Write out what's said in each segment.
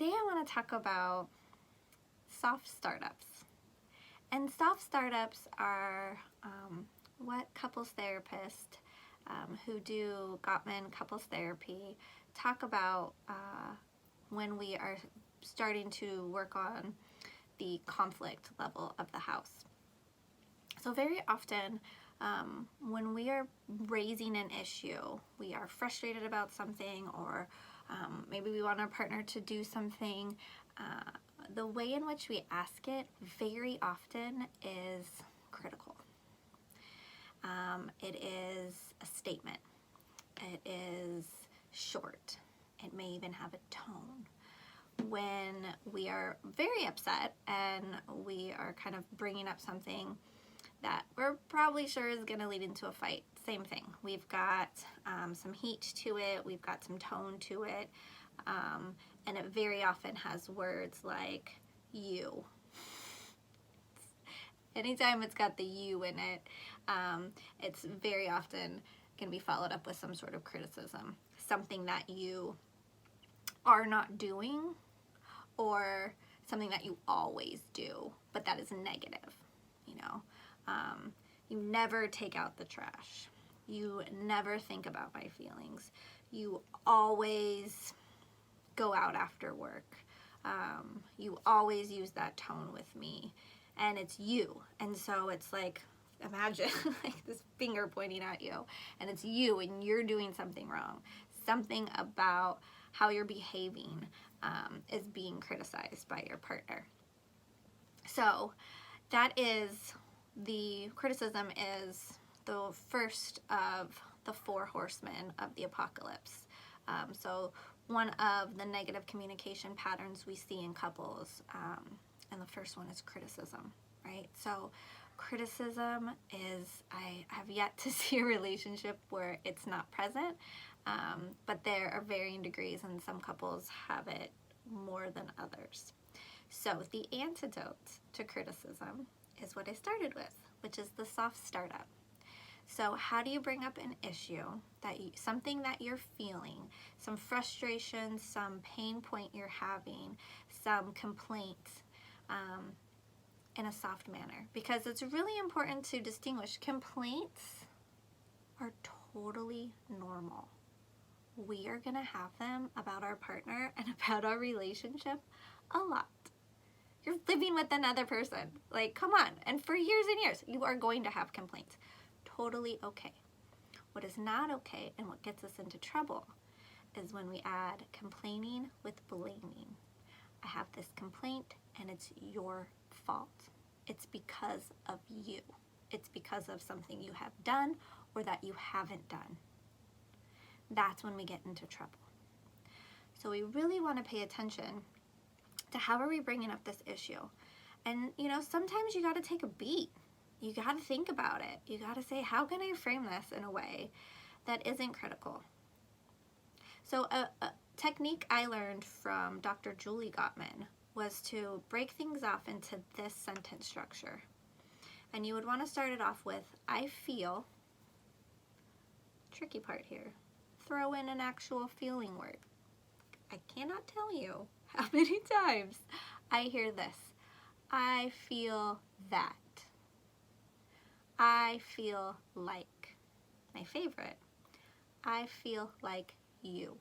Today I want to talk about soft startups. And soft startups are what couples therapists who do Gottman couples therapy talk about when we are starting to work on the conflict level of the house. So very often when we are raising an issue, we are frustrated about something, or maybe we want our partner to do something, the way in which we ask it very often is critical. It is a statement. It is short. It may even have a tone. When we are very upset and we are kind of bringing up something that we're probably sure is going to lead into a fight, same thing. We've got some heat to it. We've got some tone to it. And it very often has words like you. Anytime it's got the you in it, it's very often going to be followed up with some sort of criticism, something that you are not doing, or something that you always do, but that is negative. You never take out the trash. You never think about my feelings. You always go out after work. You always use that tone with me, and it's you. And so it's like, imagine like this finger pointing at you, and it's you, and you're doing something wrong. Something about how you're behaving is being criticized by your partner. So that is, the criticism is the first of the 4 horsemen of the apocalypse. So one of the negative communication patterns we see in couples, and the first one is criticism, right? So criticism is, I have yet to see a relationship where it's not present, but there are varying degrees, and some couples have it more than others. So the antidote to criticism is what I started with, which is the soft startup. So how do you bring up an issue, something that you're feeling, some frustration, some pain point you're having, some complaint, in a soft manner? Because it's really important to distinguish. Complaints are totally normal. We are going to have them about our partner and about our relationship a lot. You're living with another person. Like, come on. And for years and years, you are going to have complaints. Totally okay. What is not okay, and what gets us into trouble, is when we add complaining with blaming. I have this complaint, and it's your fault. It's because of you. It's because of something you have done or that you haven't done. That's when we get into trouble. So we really want to pay attention to how are we bringing up this issue. And sometimes you got to take a beat. You got to think about it. You got to say, how can I frame this in a way that isn't critical? So a technique I learned from Dr. Julie Gottman was to break things off into this sentence structure. And you would want to start it off with, I feel. Tricky part here. Throw in an actual feeling word. I cannot tell you how many times I hear this. I feel that. I feel like. My favorite. I feel like you.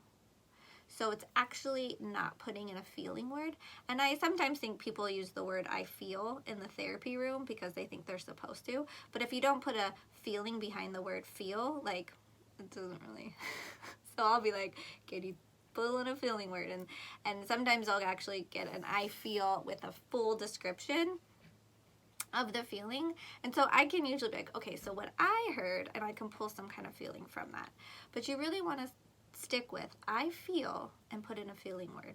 So it's actually not putting in a feeling word. And I sometimes think people use the word I feel in the therapy room because they think they're supposed to. But if you don't put a feeling behind the word feel, like, it doesn't really. So I'll be like, can you pull in a feeling word? And sometimes I'll actually get an I feel with a full description of the feeling. And so I can usually be like, okay, so what I heard, and I can pull some kind of feeling from that. But you really want to stick with I feel and put in a feeling word.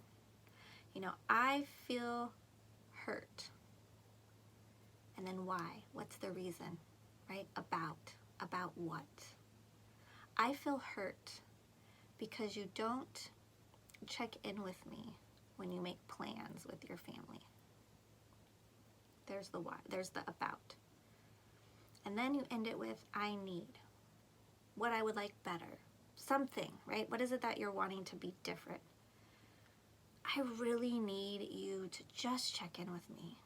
I feel hurt. And then why? What's the reason? Right? About what? I feel hurt because you don't check in with me when you make plans with your family. There's the why. There's the about. And then you end it with I need. What I would like better. Something, right? What is it that you're wanting to be different? I really need you to just check in with me.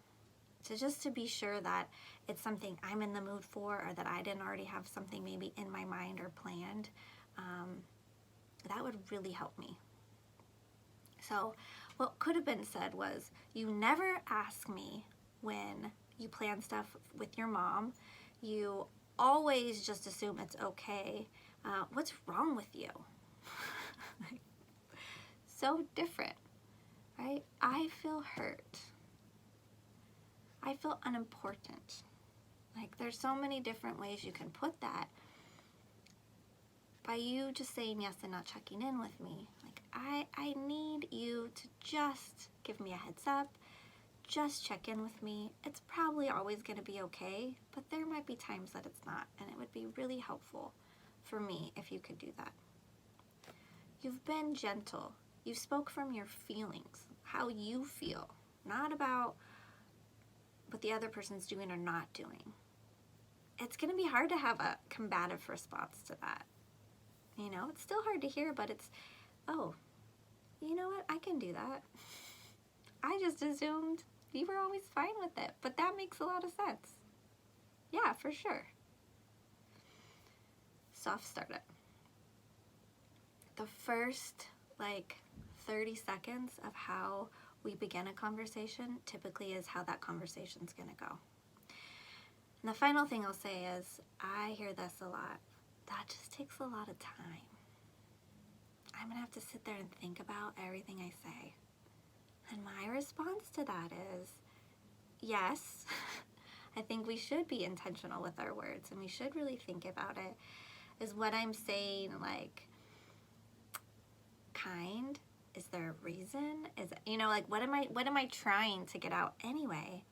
To be sure that it's something I'm in the mood for, or that I didn't already have something maybe in my mind or planned. That would really help me. So what could have been said was, you never ask me when you plan stuff with your mom. You always just assume it's okay. What's wrong with you? So different, right? I feel hurt. I feel unimportant. Like, there's so many different ways you can put that. By you just saying yes and not checking in with me, like, I need you to just give me a heads up, just check in with me. It's probably always going to be okay, but there might be times that it's not, and it would be really helpful for me if you could do that. You've been gentle. You spoke from your feelings, how you feel, not about what the other person's doing or not doing. It's going to be hard to have a combative response to that. You know, it's still hard to hear, but it's, oh, you know what? I can do that. I just assumed you were always fine with it, but that makes a lot of sense. Yeah, for sure. Soft startup. The first, 30 seconds of how we begin a conversation typically is how that conversation's gonna go. And the final thing I'll say is, I hear this a lot, that just takes a lot of time. I'm gonna have to sit there and think about everything I say. And my response to that is, yes, I think we should be intentional with our words, and we should really think about it. Is what I'm saying, kind? Is there a reason? Is it, what am I trying to get out anyway?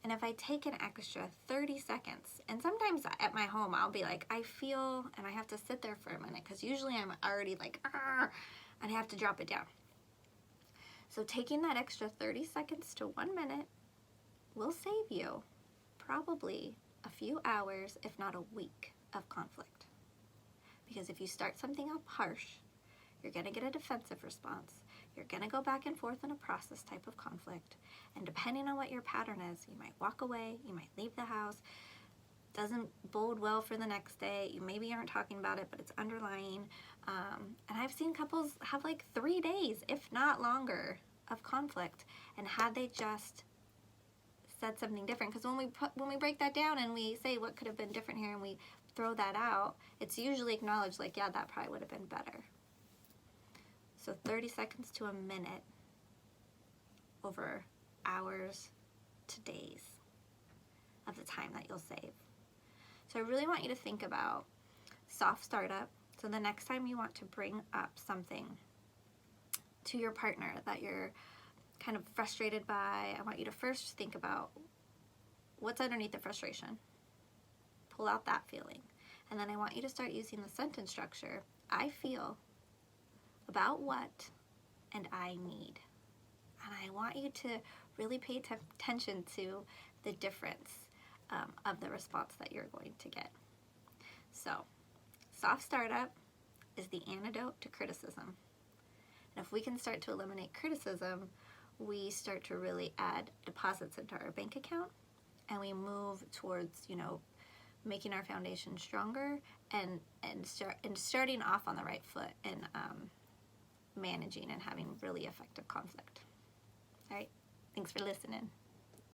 And if I take an extra 30 seconds, and sometimes at my home I'll be like, I feel, and I have to sit there for a minute, because usually I'm already and I have to drop it down. So taking that extra 30 seconds to 1 minute will save you probably a few hours, if not a week, of conflict. Because if you start something up harsh, you're going to get a defensive response. You're going to go back and forth in a process type of conflict. And depending on what your pattern is, you might walk away, you might leave the house. Doesn't bode well for the next day. You maybe aren't talking about it, but it's underlying. And I've seen couples have 3 days, if not longer, of conflict. And had they just said something different, because when we break that down and we say what could have been different here and we throw that out, it's usually acknowledged yeah, that probably would have been better. So 30 seconds to a minute over hours to days of the time that you'll save. So I really want you to think about soft startup. So the next time you want to bring up something to your partner that you're kind of frustrated by, I want you to first think about what's underneath the frustration. Pull out that feeling. And then I want you to start using the sentence structure. I feel about what, and I need. And I want you to really pay attention to the difference of the response that you're going to get. So, soft startup is the antidote to criticism. And if we can start to eliminate criticism, we start to really add deposits into our bank account, and we move towards, making our foundation stronger and starting off on the right foot and managing and having really effective conflict. All right, thanks for listening.